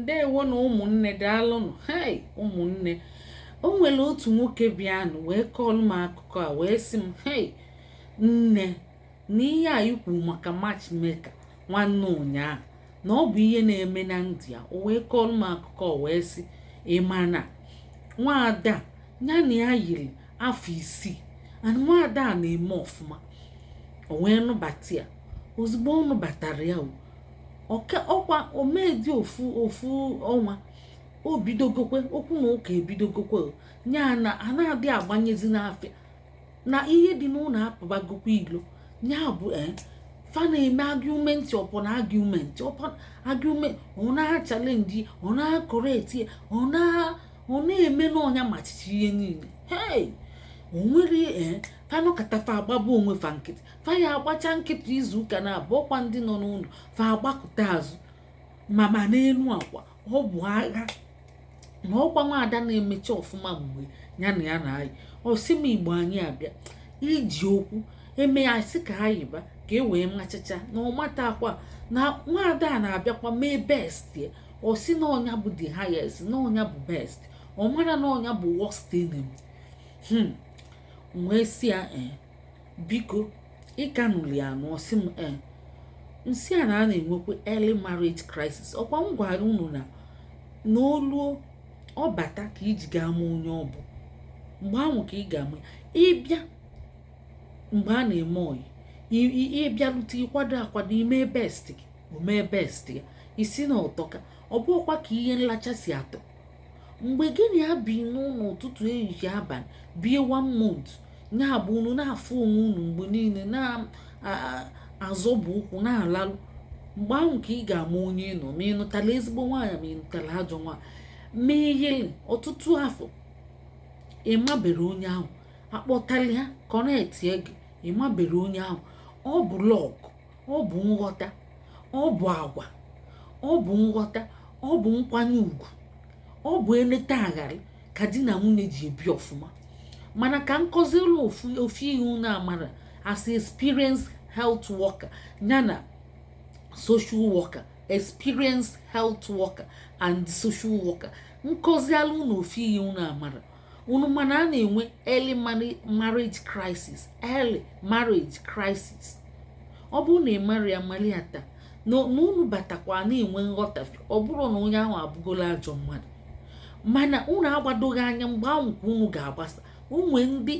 ndewo na ụmụnne daalụnụ. Hey ụmụnne, o nwere otu nwoke bịanụ wee kọọlụ m akụkọ a wee sị m, hey nne, na ihe a ikwu maka matchmaker nwanne ụnyaahụ na ọ bụ ihe na-eme na ndị ya. O wee kọọlụ m akụkọ wee sị, ị ma na nwaada ya na ya yiri afọ 6 and nwaada a na-eme ọfụma. O wee nụbata ya. Ozugbo ọ nụbatara ya, ọkwa omedi ofu ọnwa o bidogokwe okwu na ụka ebidogokwe nya na a na-adị agbanyezi n'afịa na ihe dị n'ụlọ apụbagokwa ilo nya bụ fa na-eme argument upon argument ọ na-achalenji, ọ na-akọreti, ọ na-eme n'ọnya machichi ihe niile. Hey, o nwere fanọkatafa agbaba onwe fa nkịtị, fa ya agbacha nkịtị izu ụka na abụọ. Kwa ndị nọ n'ụlọ fa agbakụta azụ ma n'elu akwa. Ọ bụ agha na ọkwa nwaada na-emecha ọfụma mgbe ya na ya na-ayị. Osima Igbo anyị abịa iji okwu eme ya sị ka ha yiba ka e wee machacha na ọmata akwa na nwaada a na-abịakwa mee best. Osi na ọnya bụ the highest, na ọnya bụ best, ọ mara na ọnya bụ worst enemy. Wee si ya biko ịkanụli ya na osi m nsị a na a na-enwekwa early marriage crisis. Ọkwa m gwara unu na n'oluo ọ bata ka iji ga-ama onye ọ bụ, mgbe ahụ ka ị ga-ama ịbịa mgbe a na-eme oyi ịbịarute ịkwado akwado ime best gị, o mee best ya isi na ụtọka. Ọ bụkwa ka ihe nlacha si atọ mgbe gị na ya bi n'ụlọ ụtụtụ ehihie abalị bie 1 month nya bụ unu na-afụ onwe unu mgbe niile na-azọbụ ụkwụ na-alalụ. Mgbe ahụ ka ị ga-ama onye nọ, ma ị nụtara ezigbo nwaanyị ma ị nụtara ajọ nwaanyị. Mee ihele ọtụtụ afọ ịmabere onye ahụ, akpọtali ha kọnektie gị, ịmabere onye ahụ. Ọ bụ lọk, ọ bụ nghọta, ọ bụ agwa, ọ bụ nghọta, ọ bụ nkwanye ugwu, ọ bụ eleta aghara ka di na nwunye ji ebi ọfụma. Mana ka nkọzielu ofu ihe unu amara as experienced health worker yana social worker, experienced health worker and social worker, nkọzielu unu ofu ihe unu amara. Unu mana a na-enwe early marriage crisis, early marriage crisis. Ọ bụrụ na ị mara ya mali ya taa na unu batakwa na-enwe nghọtafe, ọ bụrụ na onye ahụ abụgola ajọ mmadụ. Mana unu agbadoghị anya mgbe ahụ ka unu ga-agbasa. Onwe ndị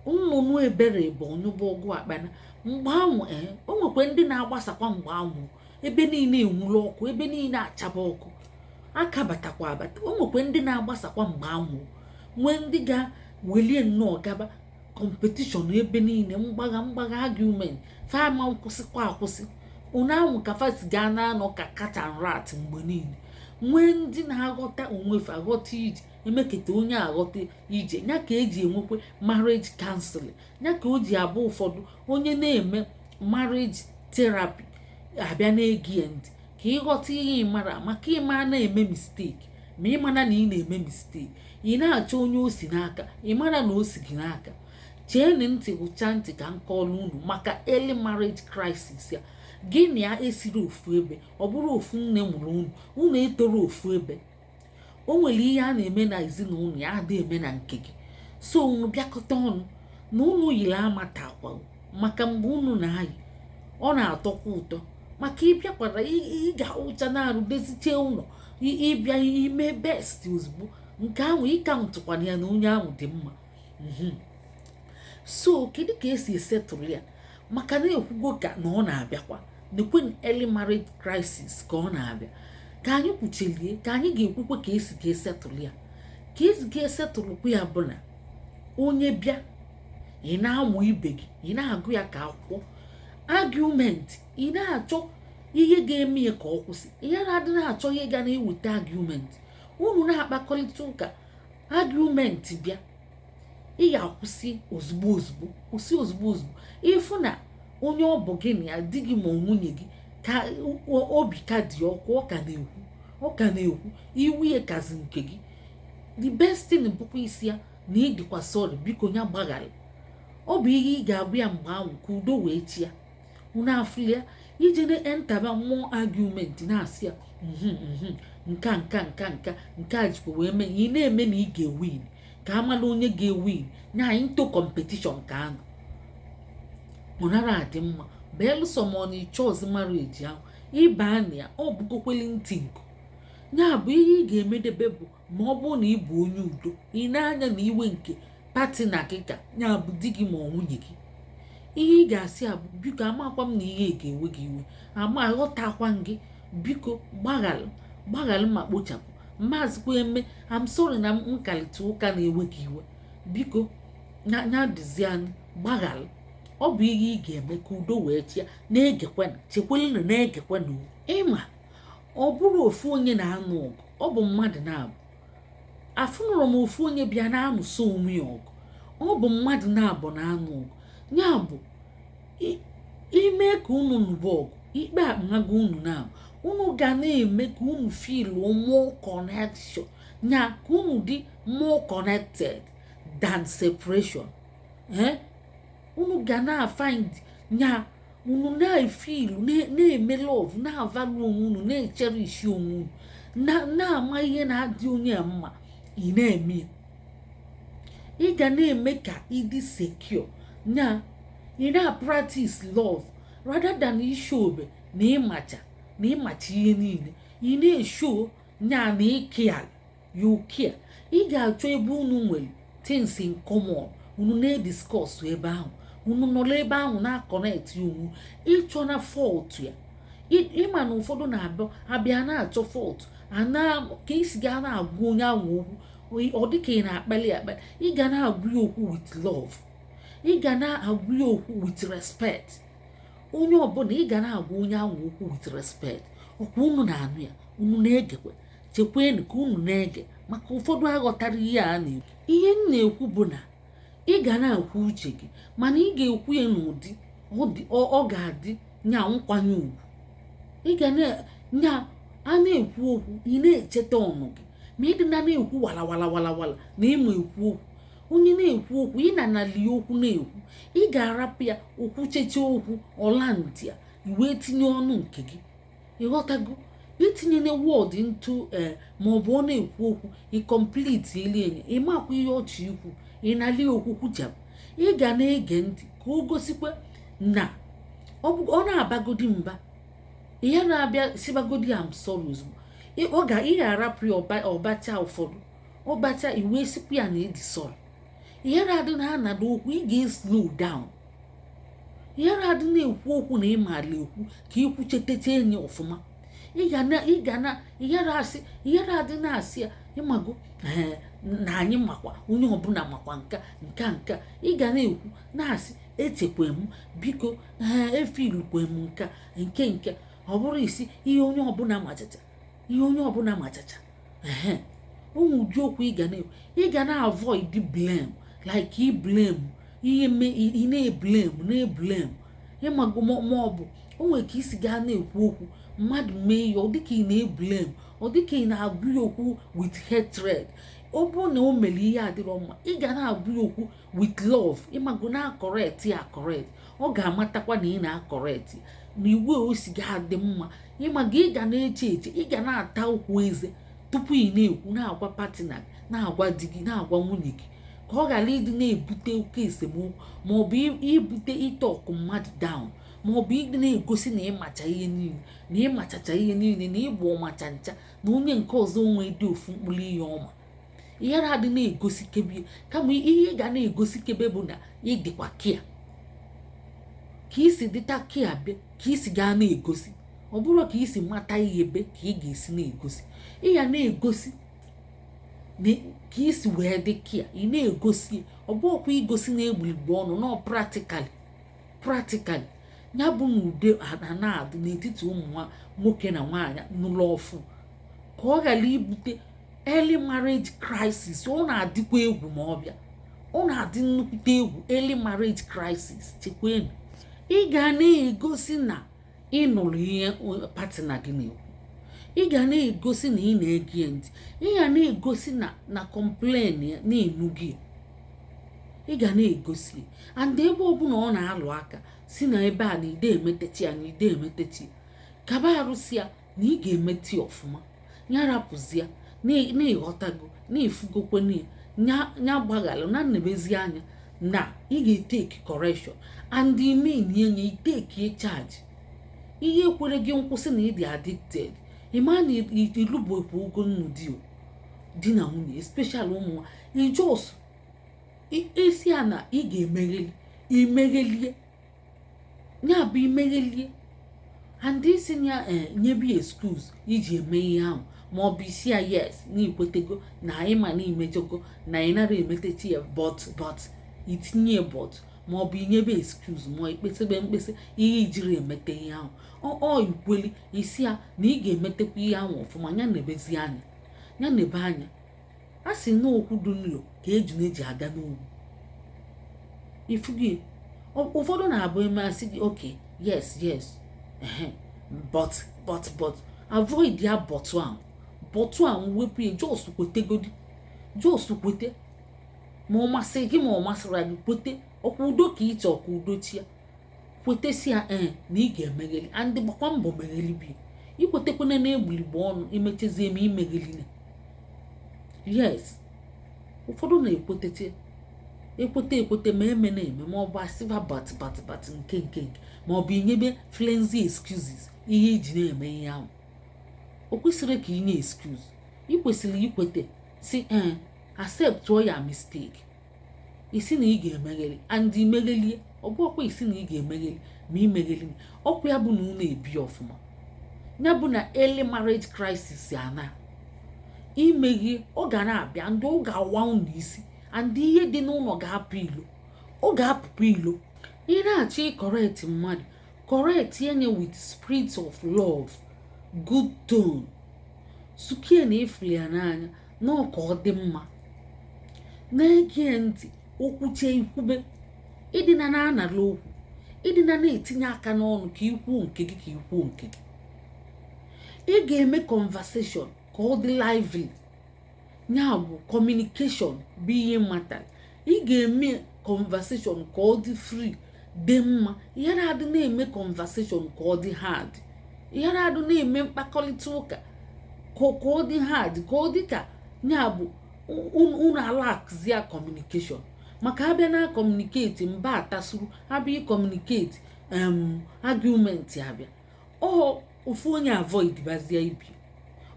nnụnụ ebere bụ onyụba ọgụ akpana. Mgbe ahụ o nwekwe ndị na-agbasakwa mgbe ahụ ebe niile enwuru ọkụ, ebe niile achaba ọkụ, aka batakwa abata. O nwekwe ndị na-agbasakwa mgbe ahụ nwee ndị ga-welie nnọọ gaba competition ebe niile, mgbagha argument, fama nkwụsịkwa akwụsị. Unu ahụ ka fasi gaa na-anọ ka cat and rat mgbe niile. Nwee ndị na-aghọta onwefe aghọta ije, emeketa onye aghọta ije. Ya ka eji enwekwe marriage counseling. Ya ka o ji abụ ụfọdụ onye na-eme marriage therapy abịa na-egi ntị ka ịghọta ihe ịmara, maka ịma na-eme mistake. Ma ịmana na ị na-eme mistake, ị na-achọ onye o si n'aka, ị mara na o si gị n'aka. Cheeni ntị, hụcha ntị ka nkọlụ unu maka early marriage crisis ya. Gị na ya esiri ofu ebe, ọ bụrụ ofu nne mụrụ unu etoro ofu ebe. O nwere ihe a na-eme na ezinụlọ ya adị eme na nke gị. So unu bịakọta ọnụ na unu yiri amata akwa maka mgbe unu na-ayị ọ na-atọkwa ụtọ. Maka ịbịakwara ị ga-awụcha na-arụ deziche ụlọ, ịbịa ime best ozugbo nke ahụ ịka ntụkwana ya na onye ahụ dị mma. So kedu ka esi esetụrụ ya? Maka na-ekwugo ka na ọ na-abịakwa nekwe early marriage crisis ka ọ na-abịa. Ka anyị kwuchelie ka anyị ga-ekwukwe ka esi ga-esetụrụ ya. Ka esi ga-esetụrụkwa ya bụ na onye bịa ị na-amụ ibe gị, ị na-agụ ya ka akwụkwọ argument, ị na-achọ ihe ga-eme ya ka ọ kwụsị. Ihe na-adị na-achọ ihe ga na-eweta argument. Unu na-akpakọrịta ụka, argument bịa, ị ga-akwụsị ozugbo ozugbo, kwụsị ozugbo ozugbo. Ịfụ na onye ọ bụ gị na ya di gị ma nwunye gị ka obi ka dị ọkụ, ọ ka na-ekwu iwu ya kazi nke gị. The best thing bụkwa isi ya na ịdịkwa sorry, biko ya gbaghara. Ọ bụ ihe ị ga-abụ ya mgbe ahụ ka udo wee chi ya. Unu afụlia iji na-entaba mmụọ argument na-asị ya nke a jikwa wee mee ị na-eme na ị ga-ewin ka amala onye ga-ewin nya into competition ka anụ ọ nara adị mma belụsọ ma ọ na ịchọ ọzi marriage ahụ ịba na ya ọ bụgokweli ntị nku ya bụ ihe ị ga-emedebe bụ ma ọ bụrụ na ị bụ onye udo ị na-anya na iwe nke pati na akịka ya bụ di gị ma ọ nwunye gị ihe ị ga-asị abụ biko amakwa m na ihe ga-ewe gị iwe ama aghọtakwa gị biko gbaghalụ ma kpochapụ maazịkwa eme am sorry na nkalịta ụka na-ewe gị iwe biko nya dịzianụ gbaghalụ ọ bụ ihe ị ga-eme ka udo wee chia na-egekwana chekwele na na-egekwana ịma ọ bụrụ ofu onye na-anụ ọgụ ọ bụ mmadụ na-abụ afụnụrụ m ofu onye bịa na-anụso onwe ya ọgụ ọ bụ mmadụ na-abụ na-anụ ọgụ ya bụ ime ka unu nụba ọgụ ikpe akpago unu na-abụ unu ga na-eme ka unu feel more connection ya ka unu dị more connected than separation unu ga na-find ya unu na-efeel na-eme love na-avalụ onwe unu na-echerishi onwe unu na-ama ihe na-adị onye mma ị na-eme ị ga na-eme ka ịdị secure na ị na-practice love rather than ishobe na ịmacha ihe niile ị na-esho nya na ịkea you care ị ga-achọ ebe unu nwere things in common unu na-ediscuss ebe ahụ unu nọrọ ebe ahụ na-akọnekt onwe ịchọ na fault ya ịma na ụfọdụ na-abịa na-achọ fault ka isi ga na-agwa onye ahụ okwu ọ dịka ị na-akpali ị ga na-agwa ya okwu with love ị ga na-agwa ya okwu with respect onye ọbụla ị ga na-agwa onye ahụ okwu with respect ọkwa unu na-anụ ya unu na-egekwa chekwenu ka unu na-ege maka ụfọdụ aghọtara ihe a na-ekwu ihe m na-ekwu bụ na ị ga na-ekwu uche gị mana ị ga-ekwu ya n'ụdị ọ ga-adị nya nkwanye ugwu ị ga nya a na-ekwu okwu ị na-echeta ọnụ gị ma ịdị na-ekwu walawalawala na ịma ekwu okwu onye na-ekwu okwu ị na-anali okwu na-ekwu ị ga-arapụ ya okwu cheche okwu ọlantị ya iwee tinye ọnụ nke gị ịghọtago itinye na wọd ntụ ma ọ bụ ọ na-ekwu okwu ịkọmpliti elienye ịmakwa ihe ọchị ikwu ị na-ali okwu kwuchapụ ị ga na-ege ntị ka o gosikwa na ọ na-abagodi mba ihe na-abịa sibagodi am sorry ozugbo ị ga-arapụ ya ọbacha ụfọdụ ọbacha iwe sikwa ya na ịdị sorry ihe na-adị na-anado okwu ị ga-slow down ihe na-adị na-ekwu okwu na ịmala ekwu ka ikwuchetecha enyi ọfụma ị ga na ihe na-adị na-asị ya ịmago na anyị makwa onye ọbụla makwa nka ị ga na-ekwu na-asị echekwa m biko efilukwe m nke ọ bụrụ isi ihe onye ọbụla machacha ụmụ ụdị okwu ị ga na-avoid blame like ị blame ihe ị na-eblame ịmago ma ọ bụ o nwere ka isi gaa na-ekwu okwu mmadụ mee ya ọ dịka ị na-eblame ọ dịka ị na-agụ ya okwu with hatred ọ bụrụ na o mere ihe adịrọ mma ị ga na-agụ ya okwu with love ịmago na-akọrekt ya akọrekt ọ ga-amatakwa na ị na-akọrekt na iwe o si ga-adị mma ịmago ị ga na-eche ị ga na-ata okwu eze tupu ị na-ekwu na-agwa patina gị na-agwa di gị na-agwa nwunye gị ka ọ ghara ịdị na-ebute oke esemokwu maọbụ ibute ite ọkụ mmadụ down maọbụ ịdị na-egosi na ịmacha ihe niile na ịmachacha ihe niile na ịbụ ọmacha ncha na onye nke ọzọ onwe dị ofu mkpụrụ ihe ọma ihe na-adị na-egosi kebe kama ihe ga na-egosi kebe bụ na ịdịkwa kia ka isi dịta kia bịa ka isi gaa na-egosi ọ bụrụ ka isi mata ihe be ka ị ga-esi na-egosi ị ya na-egosi ka isi wee dị kia ị na-egosi ọ bụ ọkwa igosi na-egbuligbo ọnụ nọ practically ya bụ na ude na-adị n'etiti ụmụ nwoke na nwaanyị n'ụlọ ọfụ ka ọ ghara ibute early marriage crisis ọ na-adịkwa egwu ma ọ bịa ọ na-adị nnukwute egwu early marriage crisis chekwenu ị ga na-egosi na ị nụrụ ihe patina gị na-ekwu ị ga na-egosi na ị na-ege ntị ị ga na-egosi na complain ya na-enu gị ị ga na-egosi and ebe ọbụla ọ na-alụ aka si na ebe a na ide emetechi ya na ide emetechi kaba arụsị ya na ị ga-emeti ọfụma ya rapụzia na-ịghọtago na-efugokwe nya gbaghalụ na nnebezi anya na ị ga-eteki correction and ime nye iteki charge. Ihe kwere gị nkwụsị na ịdị addicted, ịma na ịlụbepụ ogo nnu di na nwunye, especially ụmụ nwa, ijos esi a na ị ga-emeghelie ya bụ imeghelie and isi ya nyebi excuse iji eme ihe ahụ, ma ọ bụ isi ya yes na ikwetego na anyị ma na imejogo na ị nara emetechi ya but itinye but ma ọ bụ inyebe excuse ma ikpesebe mkpesa ihe ijiri emete ihe ahụ ọ ikweli isi ya na ị ga-emetekwa ihe ahụ ọfụma. Ya na-ebezi anya ya na-ebe anya a sị na okwu dị nlo ka eji aga n'ugwu ifugi. Ụfọdụ na-abụ eme asị gị okay yes but avoid ya bọtụ ahụ wepụ ya, jos kwete ma ọ masị gị ma ọ masịra gị kwete ọkwa udo ka ịchọ ọkwa udo chia kwete si ya na ị ga-emegheli and gbakwa mbọ megheli bi ikwetekwana na egbuligbo ọnụ imechezie ma imegheli. Yes, ụfọdụ na-ekwete ma eme ma ọ bụ asịva bat nke ma ọ bụ inyebe flimsy excuses ihe iji na-eme ihe ahụ. O kwesịrị ka inye excuse, ị kwesịrị ikwete si accept your mistake, isi na ị ga-emegheli and imeghelie. Ọ bụ ọkwa isi na ị ga-emegheli ma imegheli ọkwa ya bụ na unu ebi ọfụma, ya bụ na early marriage crisis ana imeghe ọ ga na-abịa ndị ọ ga-awa unu isi and ihe dị n'ụlọ ga-apụpụ ilo. Ị na-achọ ịkọrekt mmadụ, correct yenye with spirit of love, good tone, sukie na ifuli ya n'anya na ọka ọ dị mma, na-ege ntị okwuche ikwube, ịdịna na-anara okwu, ịdịna na-etinye aka n'ọnụ ka ikwuo nke gị ị ga-eme conversation ka ọ dị lively. Ya bụ communication bụ ihe matara. Ị ga-eme conversation ka ọ dị free, dị mma. Ihe na-adị na-eme conversation ka ọ dị hard, ihe na-adị na-eme mkpakọrịta ụka ka ọ dị hard, ka ọ dị ka ya bụ unu alakzia communication. Maka abịa na communicate mba atasuru, abịa communicate argument abịa ofu onye avoid bazie ibi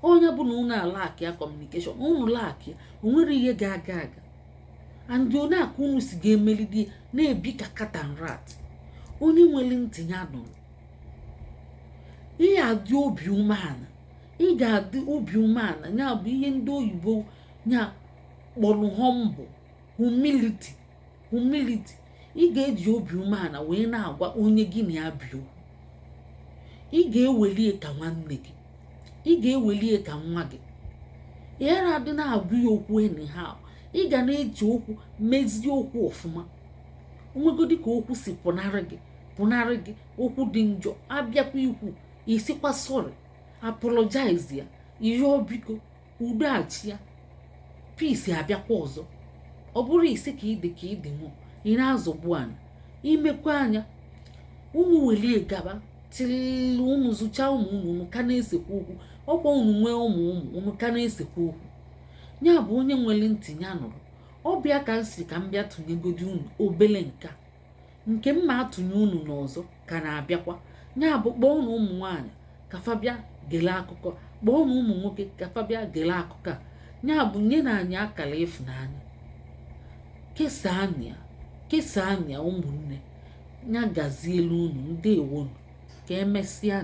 onye bụ na unu alak ya communication, unu lak ya onwere ihe ga-aga and onye aka unu si ga-emelidi na-ebi ka cat and rat. Onye nwere ntị ya nụrụ, ị ga-adị obi umeala, ị ga-adị obi umeala. Ya bụ ihe ndị oyibo ya kpọrọ humility. Ị ga-eji obi umeala wee na-agwa onye gị na ya bi okwu. Ị ga-ewelie ka nwanne gị, ị ga-ewelie ka nwa gị. Ihe na-adị na-abụ ya okwu anyhow, ị ga na-eji okwu mezie okwu ọfụma. Onwegodi ka okwu si pụnarị gị okwu dị njọ, abịakwa ikwu isikwa sorry, apologize ya, ihe biko udo achịa, peace abịakwa ọzọ. Ọ bụrụ isi ka ịdị nwụ ị na-azọgbu anya imekwa anya unu welie gaba till unu zụcha unu ka na-esekwa okwu. Ọkwa unu nwee unu ka na-esekwa okwu. Ya bụ onye nwere ntị ya nụrụ. Ọbịa ka nsi ka m bịa tụnyegodi unu obele nke mma atụnye unu n'ọzọ ka na-abịakwa. Ya bụ kpọọ unu ụmụ nwaanyị ka fabịa gele akụkọ, kpọọ unu ụmụ nwoke ka fabịa gele akụkọ a. Ya bụ nye na anyị akara ịfụnanya, kesaa anya ụmụnne ya gazielu unu. Ndewonu, ka emesịa.